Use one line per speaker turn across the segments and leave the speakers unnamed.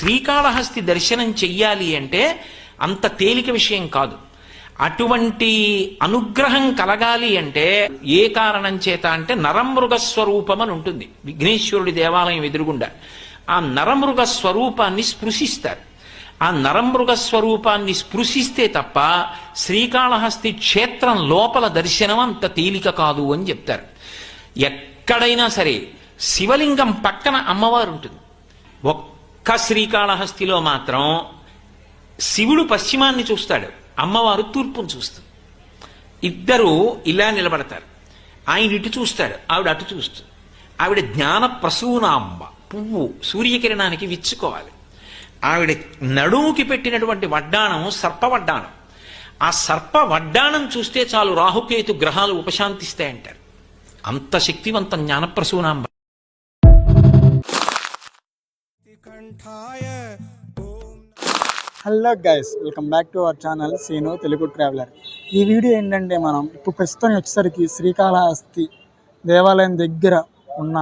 శ్రీకాళహస్తి దర్శనం చెయ్యాలి అంటే అంత తేలిక విషయం కాదు. అటువంటి అనుగ్రహం కలగాలి అంటే ఏ కారణం చేత అంటే నరమృగ స్వరూపం అని ఉంటుంది విఘ్నేశ్వరుడి దేవాలయం ఎదురుగుండా. ఆ నరమృగ స్వరూపాన్ని స్పృశిస్తారు. ఆ నరమృగ స్వరూపాన్ని స్పృశిస్తే తప్ప శ్రీకాళహస్తి క్షేత్రం లోపల దర్శనం అంత తేలిక కాదు అని చెప్తారు. ఎక్కడైనా సరే శివలింగం పక్కన అమ్మవారు ఉంటుంది. ఒక్క శ్రీకాళహస్తిలో మాత్రం శివుడు పశ్చిమాన్ని చూస్తాడు, అమ్మవారు తూర్పును చూస్తుంది. ఇద్దరు ఇలా నిలబడతారు. ఆయన ఇటు చూస్తాడు, ఆవిడ అటు చూస్తుంది. ఆవిడ జ్ఞాన ప్రసూనాంబ, పువ్వు సూర్యకిరణానికి విచ్చుకోవాలి. ఆవిడ నడుముకి పెట్టినటువంటి వడ్డాణం సర్పవడ్డాణం. ఆ సర్ప వడ్డాణం చూస్తే చాలు రాహుకేతు గ్రహాలు ఉపశాంతిస్తాయంటారు. అంత శక్తివంతం Gnanaprasunamba.
Hello guys, welcome back to our channel Seenu Telugu traveller. ఈ వీడియో ఏంటంటే మనం ఇప్పుడు ప్రస్తుతం వచ్చేసరికి శ్రీకాళహస్తి దేవాలయం దగ్గర ఉన్న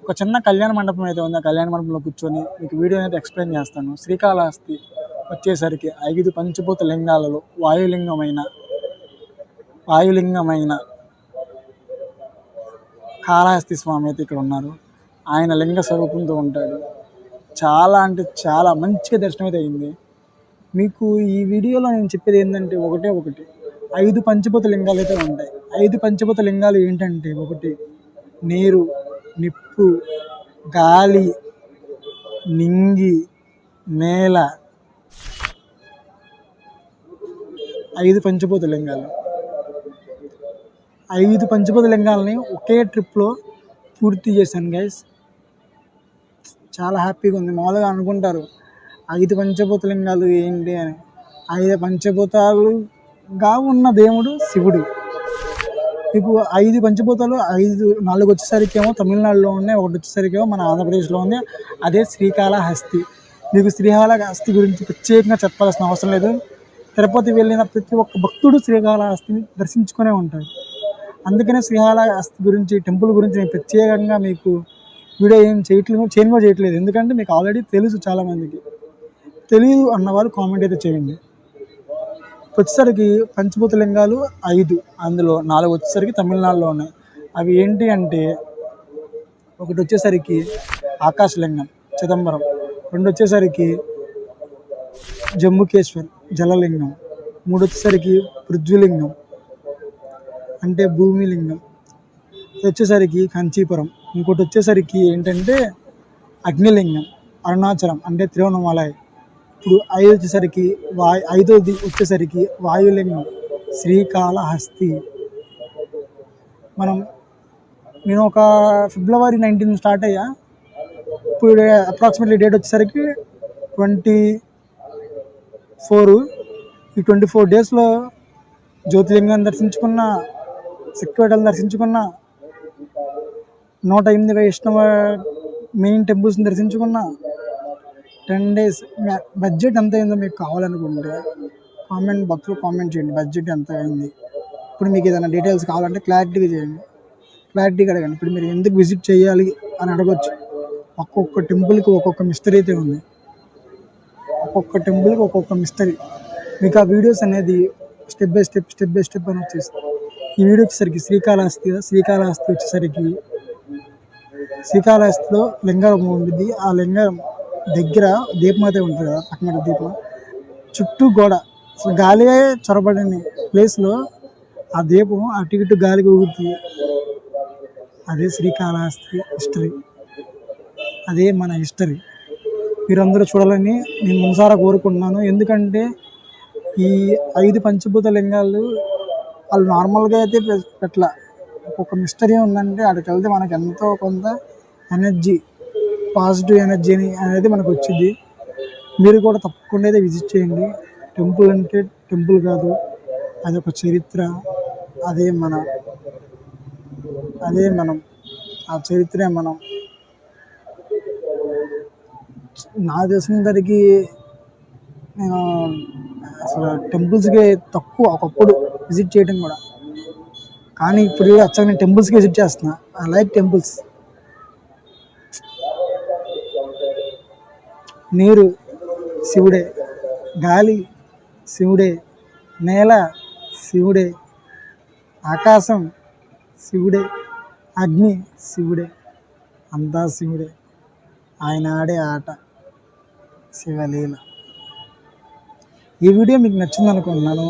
ఒక చిన్న కళ్యాణ మండపం అయితే ఉంది. ఆ కళ్యాణ మండపంలో కూర్చొని మీకు వీడియో అయితే ఎక్స్ప్లెయిన్ చేస్తాను. శ్రీకాళహస్తి వచ్చేసరికి 5 పంచభూత లింగాలలో వాయులింగమైన కాళహస్తి స్వామి అయితే ఇక్కడ ఉన్నారు. ఆయన లింగ స్వరూపంతో ఉంటాడు. చాలా అంటే చాలా మంచిగా దర్శనం అయితే అయింది. మీకు ఈ వీడియోలో నేను చెప్పేది ఏంటంటే ఒకటి 5 పంచభూత లింగాలు అయితే ఉంటాయి. 5 పంచభూత లింగాలు ఏంటంటే ఒకటి నీరు, నిప్పు, గాలి, నింగి, నేల. 5 పంచభూత లింగాలు. 5 పంచభూత లింగాలని ఒకే ట్రిప్లో పూర్తి చేశాను గైస్. చాలా హ్యాపీగా ఉంది. మామూలుగా అనుకుంటారు 5 పంచభూత లింగాలు ఏంటి అని. 5 పంచభూతాలుగా ఉన్న దేవుడు శివుడు. మీకు 5 పంచభూతాలు 4 వచ్చేసరికేమో తమిళనాడులో ఉన్నాయి, 1 వచ్చేసరికేమో మన ఆంధ్రప్రదేశ్లో ఉంది. అదే శ్రీకాళహస్తి. మీకు శ్రీకాళహస్తి గురించి ప్రత్యేకంగా చెప్పాల్సిన అవసరం లేదు. తిరుపతి వెళ్ళిన ప్రతి ఒక్క భక్తుడు శ్రీకాళహస్తిని దర్శించుకునే ఉంటాడు. అందుకనే శ్రీకాళహస్తి గురించి, టెంపుల్ గురించి నేను ప్రత్యేకంగా మీకు వీడియో ఏం చేయట్లేదు. ఎందుకంటే మీకు ఆల్రెడీ తెలుసు. చాలామందికి తెలియదు అన్నవాళ్ళు కామెంట్ అయితే చేయండి. వచ్చేసరికి పంచభూత లింగాలు 5, అందులో 4 వచ్చేసరికి తమిళనాడులో ఉన్నాయి. అవి ఏంటి అంటే ఒకటి వచ్చేసరికి ఆకాశలింగం చిదంబరం, 2 వచ్చేసరికి జంబుకేశ్వర్ జలలింగం, 3 వచ్చేసరికి పృథ్వీలింగం అంటే భూమి లింగం, వచ్చేసరికి కంచీపురం. ఇంకోటి వచ్చేసరికి ఏంటంటే అగ్నిలింగం అరుణాచలం అంటే తిరువణమలై. ఇప్పుడు 5 వచ్చేసరికి 5వది వచ్చేసరికి వాయులింగం శ్రీకాళహస్తి. నేను ఒక ఫిబ్రవరి 19 స్టార్ట్ అయ్యా. ఇప్పుడు అప్రాక్సిమేట్లీ డేట్ వచ్చేసరికి 24. ఈ 24 డేస్లో జ్యోతిలింగాన్ని దర్శించుకున్న, శక్తిపీఠాలను దర్శించుకున్న, 108 వైష్ణవ మెయిన్ టెంపుల్స్ని దర్శించుకున్న. 10 days. బడ్జెట్ ఎంత అయిందో మీకు కావాలనుకుంటే కామెంట్ బాక్స్లో కామెంట్ చేయండి. బడ్జెట్ ఎంత అయింది. ఇప్పుడు మీకు ఏదైనా డీటెయిల్స్ కావాలంటే క్లారిటీగా చేయండి, క్లారిటీగా అడగండి. ఇప్పుడు మీరు ఎందుకు విజిట్ చేయాలి అని అడగచ్చు. ఒక్కొక్క టెంపుల్కి ఒక్కొక్క మిస్టరీ అయితే ఉంది. ఒక్కొక్క టెంపుల్కి ఒక్కొక్క మిస్టరీ. మీకు ఆ వీడియోస్ అనేది స్టెప్ బై స్టెప్ అని వచ్చేస్తుంది. ఈ వీడియో వచ్చేసరికి శ్రీకాళహస్తి వచ్చేసరికి శ్రీకాళహస్తిలో లింగం ఉంది. ఆ లింగం దగ్గర దీపం అయితే ఉంటుంది కదా, పక్కన దీపం చుట్టూ గోడ, అసలు గాలి చొరబడిన ప్లేస్లో ఆ దీపం అటు ఇటు గాలికి ఊగుతుంది. అదే శ్రీకాళహస్తి హిస్టరీ, అదే మన హిస్టరీ. మీరందరూ చూడాలని నేను మనసారా కోరుకుంటున్నాను. ఎందుకంటే ఈ 5 పంచభూత లింగాలు వాళ్ళు నార్మల్గా అయితే పెట్టల. ఒక్కొక్క మిస్టరీ ఉందంటే అక్కడికి వెళ్తే మనకు ఎంతో కొంత ఎనర్జీ, పాజిటివ్ ఎనర్జీ అనేది మనకు వచ్చింది. మీరు కూడా తప్పకుండా అయితే విజిట్ చేయండి. టెంపుల్ అంటే టెంపుల్ కాదు, అదొక చరిత్ర. అదే మనం ఆ చరిత్రే మనం. నాకు తెలిసినందరికీ నేను అసలు టెంపుల్స్కి తక్కువ ఒకప్పుడు విజిట్ చేయడం కూడా, కానీ ఇప్పుడు వచ్చాక నేను టెంపుల్స్కి విజిట్ చేస్తున్నా. I like temples. నీరు శివుడే, గాలి శివుడే, నేల శివుడే, ఆకాశం శివుడే, అగ్ని శివుడే, అంతా శివుడే. ఆయన ఆడే ఆట శివలీల. ఈ వీడియో మీకు నచ్చింది అనుకుంటున్నాను.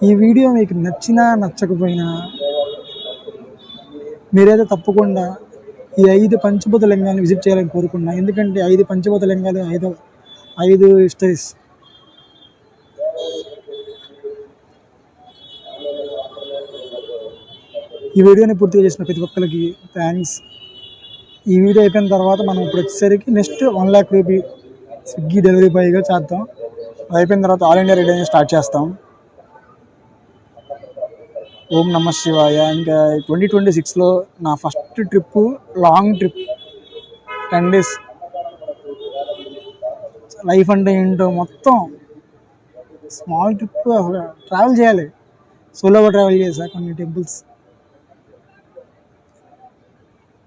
ఈ వీడియో మీకు నచ్చినా నచ్చకపోయినా మీరైతే తప్పకుండా ఈ 5 పంచభూత లింగాలను విజిట్ చేయాలని కోరుకున్నా. ఎందుకంటే 5 పంచభూత లింగాలు 5 హిస్టరీస్. ఈ వీడియోని పూర్తిగా చేసిన ప్రతి ఒక్కరికి థ్యాంక్స్. ఈ వీడియో అయిపోయిన తర్వాత మనం ఇప్పుడు వచ్చేసరికి next 1 lakh rupee Swiggy delivery బాయ్గా చేద్దాం. అది అయిపోయిన తర్వాత ఆల్ ఇండియా రైడ్ స్టార్ట్ చేస్తాం. ఓం నమ శివాయ. ఇంకా 2026లో నా first trip, long trip, 10 days. Life అంటే ఏంటో మొత్తం స్మాల్ ట్రిప్ ట్రావెల్ చేయాలి. సోలోగా ట్రావెల్ చేసా కొన్ని టెంపుల్స్.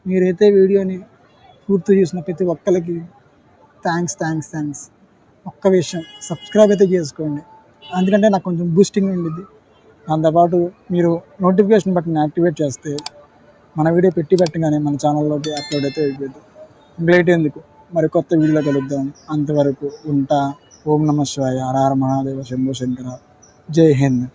మీరైతే వీడియోని పూర్తి చేసిన ప్రతి ఒక్కరికి థ్యాంక్స్. ఒక్క విషయం, సబ్స్క్రైబ్ అయితే చేసుకోండి, ఎందుకంటే నాకు కొంచెం బూస్టింగ్ ఉండిద్ది. దాంతోపాటు మీరు నోటిఫికేషన్ బటన్ యాక్టివేట్ చేస్తే మన వీడియో పెట్టగానే మన ఛానల్లోకి అప్లోడ్ అయితే అయిపోయింది. లేట్ ఎందుకు, మరి కొత్త వీడియోలో కలుద్దాం. అంతవరకు ఉంటా. ఓం నమ శివాయ. హర హర మహాదేవ. శంభో శంకర. జై హింద్.